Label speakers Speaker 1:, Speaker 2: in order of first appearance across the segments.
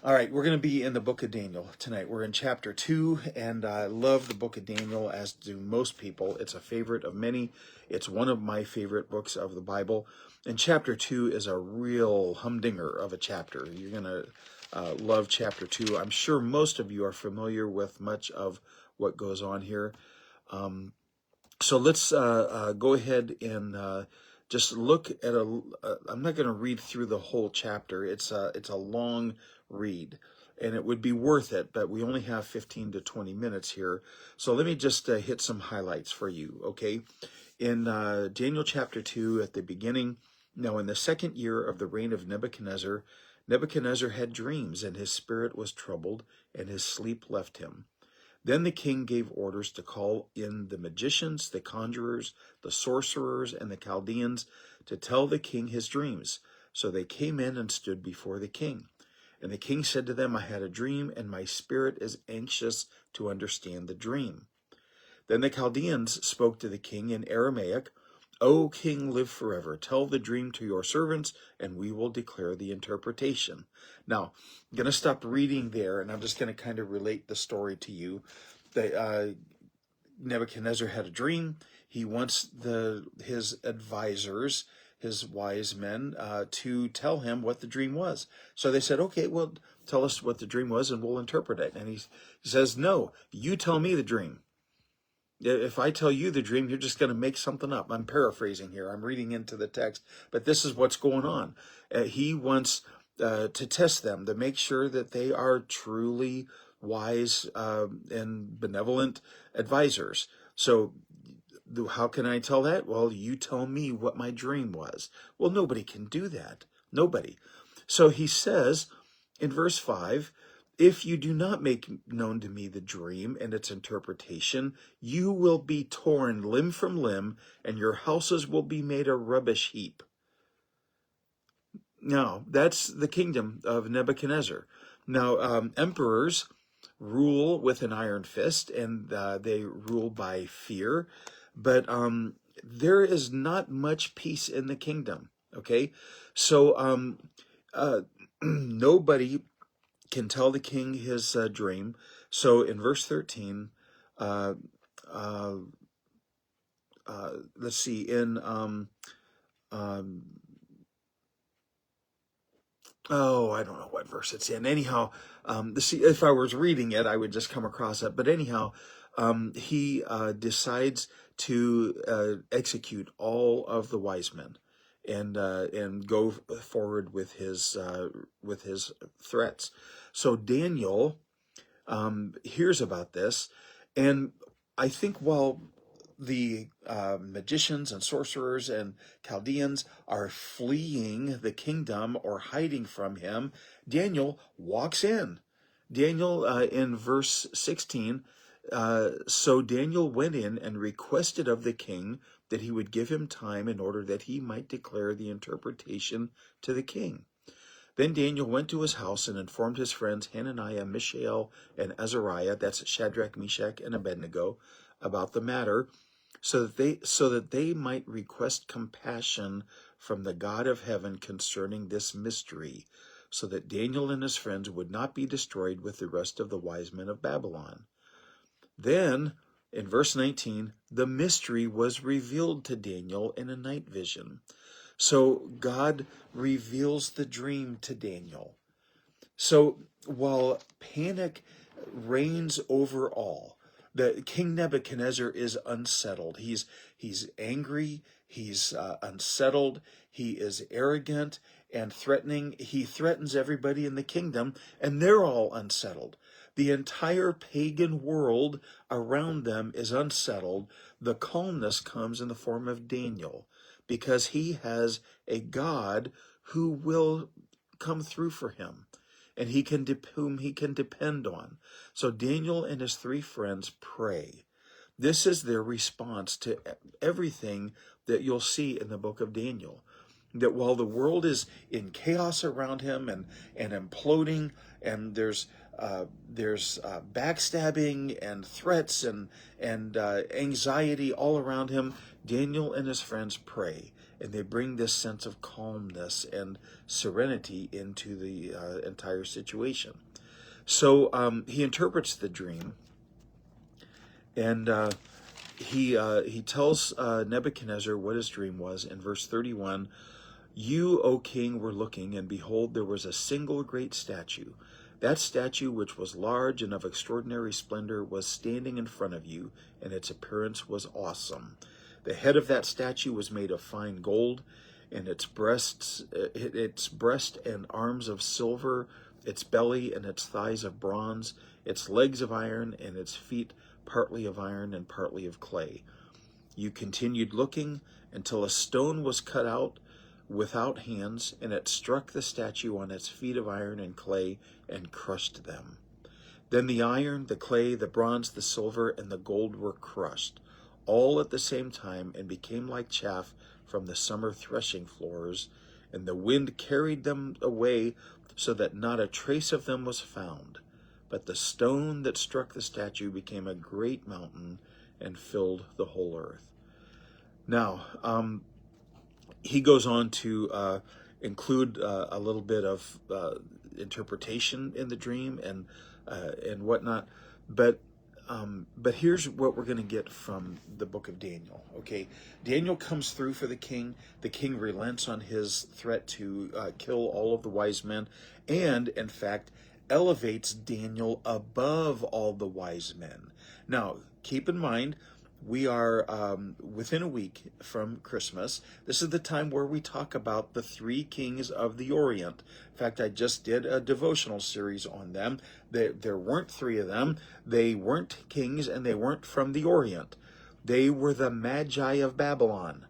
Speaker 1: All right, we're going to be in the book of Daniel tonight. We're in chapter 2, and I love the book of Daniel, as do most people. It's a favorite of many. It's one of my favorite books of the Bible. And chapter 2 is a real humdinger of a chapter. You're going to love chapter 2. I'm sure most of you are familiar with much of what goes on here. So let's go ahead and just look at I'm not going to read through the whole chapter. It's a long read, and it would be worth it, but we only have 15 to 20 minutes here. So let me just hit some highlights for you, okay? In Daniel chapter 2, at the beginning, now in the second year of the reign of Nebuchadnezzar, Nebuchadnezzar had dreams, and his spirit was troubled, and his sleep left him. Then the king gave orders to call in the magicians, the conjurers, the sorcerers, and the Chaldeans to tell the king his dreams. So they came in and stood before the king. And the king said to them, I had a dream, and my spirit is anxious to understand the dream. Then the Chaldeans spoke to the king in Aramaic, O king, live forever. Tell the dream to your servants, and we will declare the interpretation. Now, I'm going to stop reading there, and I'm just going to kind of relate the story to you. Nebuchadnezzar had a dream. He wants his advisors, his wise men, to tell him what the dream was. So they said, okay, well, tell us what the dream was, and we'll interpret it. And he says, no, you tell me the dream. If I tell you the dream, you're just going to make something up. I'm paraphrasing here. I'm reading into the text, but this is what's going on. He wants to test them to make sure that they are truly wise and benevolent advisors. So how can I tell that? Well, you tell me what my dream was. Well, nobody can do that. Nobody. So he says in verse 5, if you do not make known to me the dream and its interpretation, you will be torn limb from limb, and your houses will be made a rubbish heap. Now, that's the kingdom of Nebuchadnezzar. Now, emperors rule with an iron fist, and they rule by fear, but there is not much peace in the kingdom, okay? So nobody can tell the king his dream. So in verse 13, let's see, in I don't know what verse it's in. Anyhow, if I was reading it, I would just come across it. But anyhow, he decides to execute all of the wise men and go forward with his threats. So Daniel hears about this, and I think while the magicians and sorcerers and Chaldeans are fleeing the kingdom or hiding from him, Daniel walks in. Daniel, in verse 16, so Daniel went in and requested of the king that he would give him time in order that he might declare the interpretation to the king. Then Daniel went to his house and informed his friends Hananiah, Mishael, and Azariah, that's Shadrach, Meshach, and Abednego, about the matter, so that they might request compassion from the God of heaven concerning this mystery, so that Daniel and his friends would not be destroyed with the rest of the wise men of Babylon. Then, in verse 19, the mystery was revealed to Daniel in a night vision. So God reveals the dream to Daniel. So while panic reigns over all, the King Nebuchadnezzar is unsettled. He's angry. He's unsettled. He is arrogant and threatening. He threatens everybody in the kingdom, and they're all unsettled. The entire pagan world around them is unsettled. The calmness comes in the form of Daniel, because he has a God who will come through for him, and whom he can depend on. So Daniel and his three friends pray. This is their response to everything that you'll see in the book of Daniel. That while the world is in chaos around him and imploding, and there's backstabbing and threats and anxiety all around him, Daniel and his friends pray. and they bring this sense of calmness and serenity into the entire situation. So he interprets the dream, and he tells Nebuchadnezzar what his dream was in verse 31. You, O king, were looking, and behold, there was a single great statue. That statue, which was large and of extraordinary splendor, was standing in front of you, and its appearance was awesome. The head of that statue was made of fine gold, and its breast and arms of silver, its belly and its thighs of bronze, its legs of iron, and its feet partly of iron and partly of clay. You continued looking until a stone was cut out without hands, and it struck the statue on its feet of iron and clay and crushed them. Then the iron, the clay, the bronze, the silver, and the gold were crushed, all at the same time, and became like chaff from the summer threshing floors, and the wind carried them away so that not a trace of them was found. But the stone that struck the statue became a great mountain and filled the whole earth. Now, he goes on to include a little bit of interpretation in the dream and whatnot, but here's what we're going to get from the book of Daniel. Okay, Daniel comes through for the king. The king relents on his threat to kill all of the wise men, and in fact elevates Daniel above all the wise men. Now, keep in mind, we are within a week from Christmas. This is the time where we talk about the three kings of the Orient. In fact, I just did a devotional series on them. There weren't three of them. They weren't kings, and they weren't from the Orient. They were the Magi of Babylon.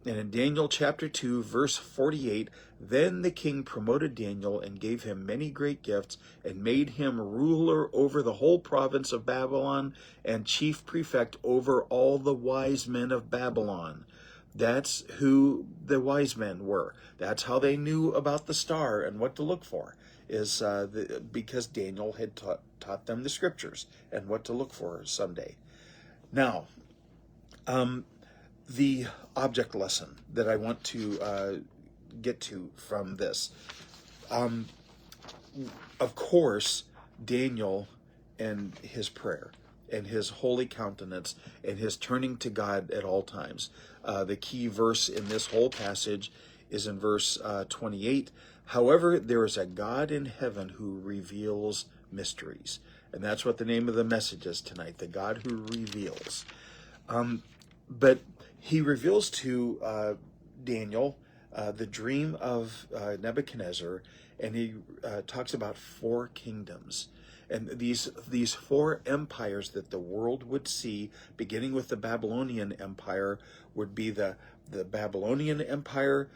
Speaker 1: And in Daniel chapter 2, verse 48, then the king promoted Daniel and gave him many great gifts and made him ruler over the whole province of Babylon and chief prefect over all the wise men of Babylon. That's who the wise men were. That's how they knew about the star and what to look for, is because Daniel had taught them the scriptures and what to look for someday. Now, the object lesson that I want to get to from this. Of course, Daniel and his prayer and his holy countenance and his turning to God at all times. The key verse in this whole passage is in verse 28. However, there is a God in heaven who reveals mysteries. And that's what the name of the message is tonight, the God who reveals. But he reveals to Daniel the dream of Nebuchadnezzar, and he talks about four kingdoms. And these four empires that the world would see, beginning with the Babylonian Empire, would be the Babylonian Empire,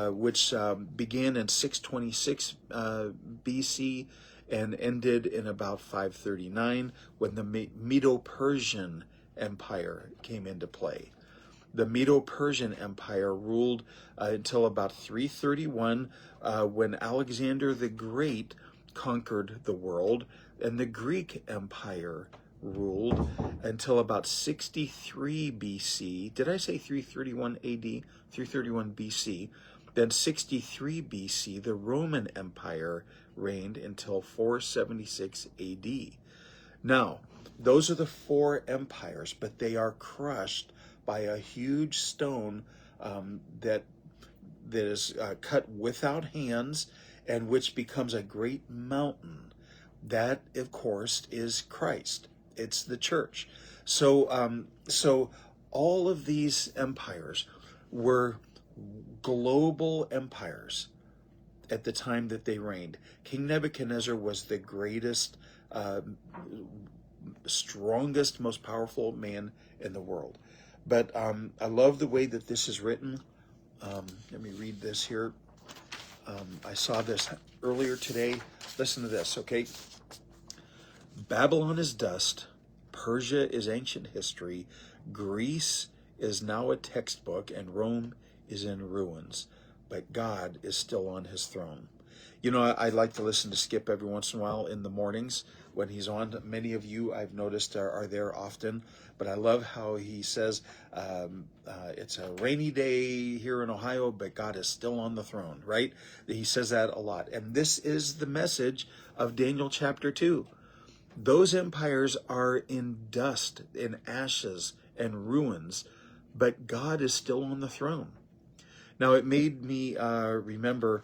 Speaker 1: which began in 626 BC and ended in about 539 when the Medo-Persian Empire came into play. The Medo-Persian Empire ruled until about 331 when Alexander the Great conquered the world, and the Greek Empire ruled until about 63 BC. Did I say 331 AD? 331 BC. Then 63 BC, the Roman Empire reigned until 476 AD. Now, those are the four empires, but they are crushed by a huge stone that is cut without hands, and which becomes a great mountain. That, of course, is Christ. It's the church. So, so all of these empires were global empires at the time that they reigned. King Nebuchadnezzar was the greatest, strongest, most powerful man in the world. But I love the way that this is written. Let me read this here. I saw this earlier today. Listen to this, okay? Babylon is dust. Persia is ancient history. Greece is now a textbook, and Rome is in ruins. But God is still on his throne. You know, I like to listen to Skip every once in a while in the mornings when he's on. Many of you I've noticed are there often, but I love how he says it's a rainy day here in Ohio, but God is still on the throne, right? He says that a lot. And this is the message of Daniel chapter 2. Those empires are in dust, in ashes, and ruins, but God is still on the throne. Now, it made me remember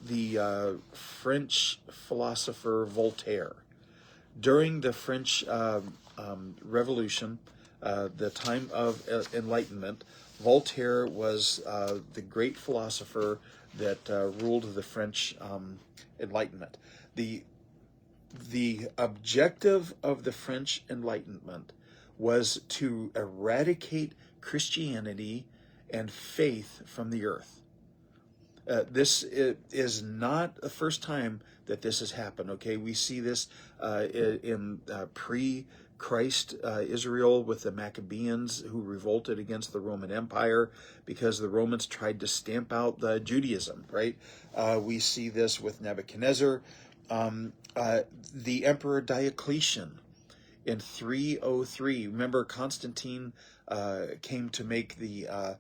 Speaker 1: the French philosopher Voltaire. During the French Revolution, the time of Enlightenment, Voltaire was the great philosopher that ruled the French Enlightenment. The objective of the French Enlightenment was to eradicate Christianity and faith from the earth. This is not the first time that this has happened. Okay, we see this in pre-Christ Israel with the Maccabees, who revolted against the Roman Empire because the Romans tried to stamp out Judaism. Right? We see this with Nebuchadnezzar, the Emperor Diocletian in 303. Remember, Constantine came to make the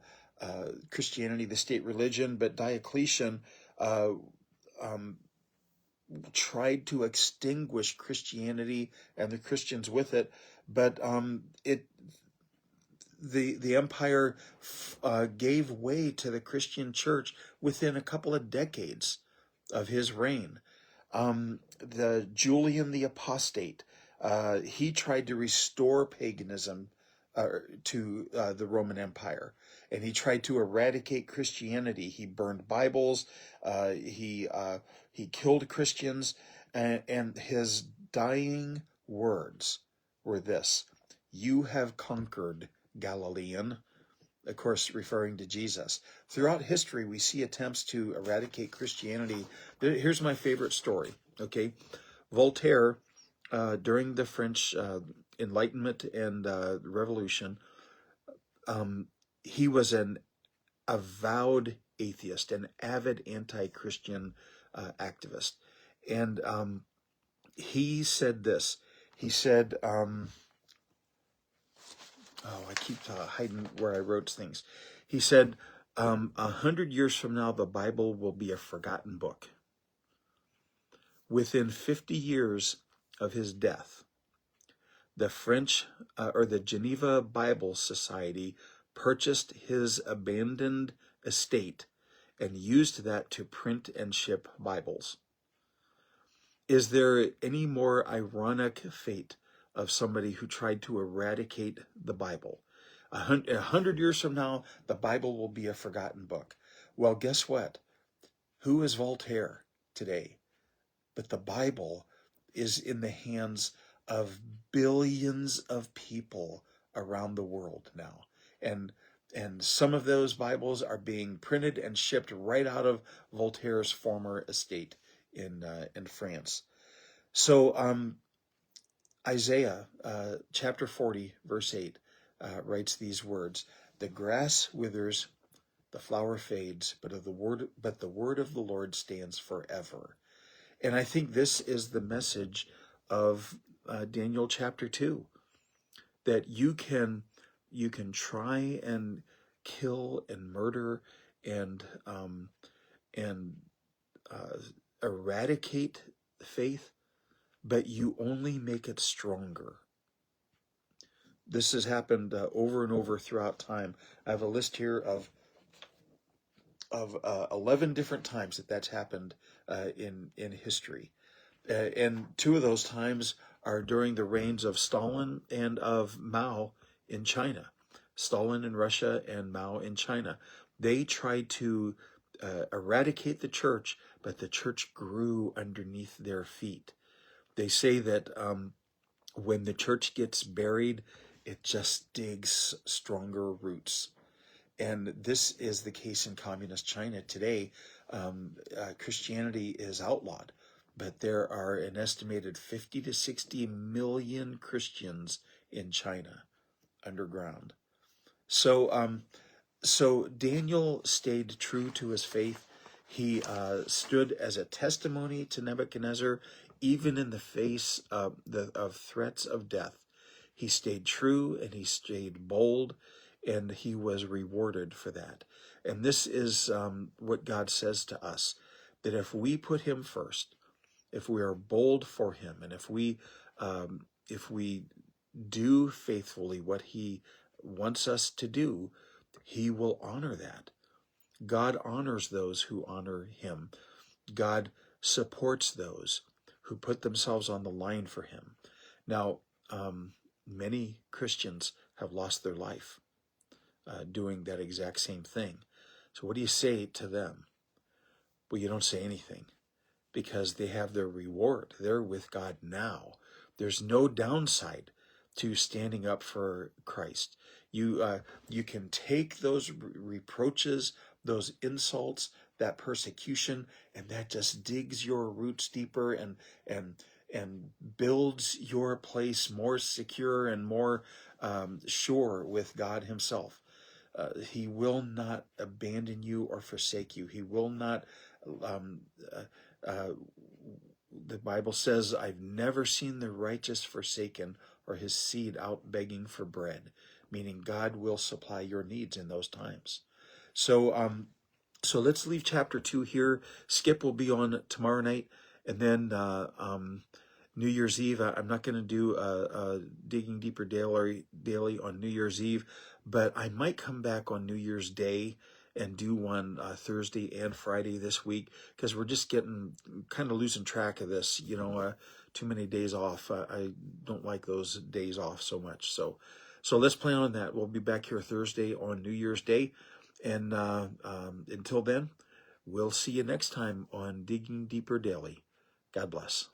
Speaker 1: Christianity the state religion, but Diocletian tried to extinguish Christianity and the Christians with it, but the empire gave way to the Christian church within a couple of decades of his reign. The Julian the Apostate, he tried to restore paganism to the Roman Empire, and he tried to eradicate Christianity. He burned Bibles, he killed Christians, and his dying words were this: "You have conquered, Galilean," of course referring to Jesus. Throughout history, we see attempts to eradicate Christianity. Here's my favorite story, okay? Voltaire, during the French Enlightenment and Revolution, he was an avowed atheist, an avid anti-Christian activist. And he said this. He said, I keep hiding where I wrote things. He said, 100 years from now, the Bible will be a forgotten book. Within 50 years of his death, the French or the Geneva Bible Society purchased his abandoned estate and used that to print and ship Bibles. Is there any more ironic fate of somebody who tried to eradicate the Bible? 100 years from now, the Bible will be a forgotten book. Well, guess what? Who is Voltaire today? But the Bible is in the hands of billions of people around the world now. And some of those Bibles are being printed and shipped right out of Voltaire's former estate in France. So Isaiah chapter 40, verse 8 writes these words: "The grass withers, the flower fades, but the word of the Lord stands forever." And I think this is the message of Daniel chapter 2, that you can try and kill and murder and eradicate faith, but you only make it stronger. This has happened over and over throughout time. I have a list here of 11 different times that's happened in history. And two of those times are during the reigns of Stalin and of Mao in China. Stalin in Russia and Mao in China. They tried to eradicate the church, but the church grew underneath their feet. They say that when the church gets buried, it just digs stronger roots. And this is the case in communist China today. Christianity is outlawed, but there are an estimated 50 to 60 million Christians in China underground. So Daniel stayed true to his faith. He stood as a testimony to Nebuchadnezzar, even in the face of threats of death. He stayed true and he stayed bold, and he was rewarded for that. And this is what God says to us, that if we put him first, if we are bold for him, and if we do faithfully what he wants us to do, he will honor that. God honors those who honor him. God supports those who put themselves on the line for him. Now, many Christians have lost their life doing that exact same thing. So what do you say to them? Well, you don't say anything, because they have their reward. They're with God now. There's no downside to standing up for Christ. You can take those reproaches, those insults, that persecution, and that just digs your roots deeper and builds your place more secure and more sure with God himself. He will not abandon you or forsake you. He will not the Bible says, I've never seen the righteous forsaken or his seed out begging for bread, meaning God will supply your needs in those times. So let's leave chapter 2 here. Skip will be on tomorrow night, and then New Year's Eve. I'm not going to do Digging Deeper daily on New Year's Eve, but I might come back on New Year's Day and do one Thursday and Friday this week, because we're just getting kind of losing track of this. Too many days off. I don't like those days off so much. So let's plan on that. We'll be back here Thursday on New Year's Day. And until then, we'll see you next time on Digging Deeper Daily. God bless.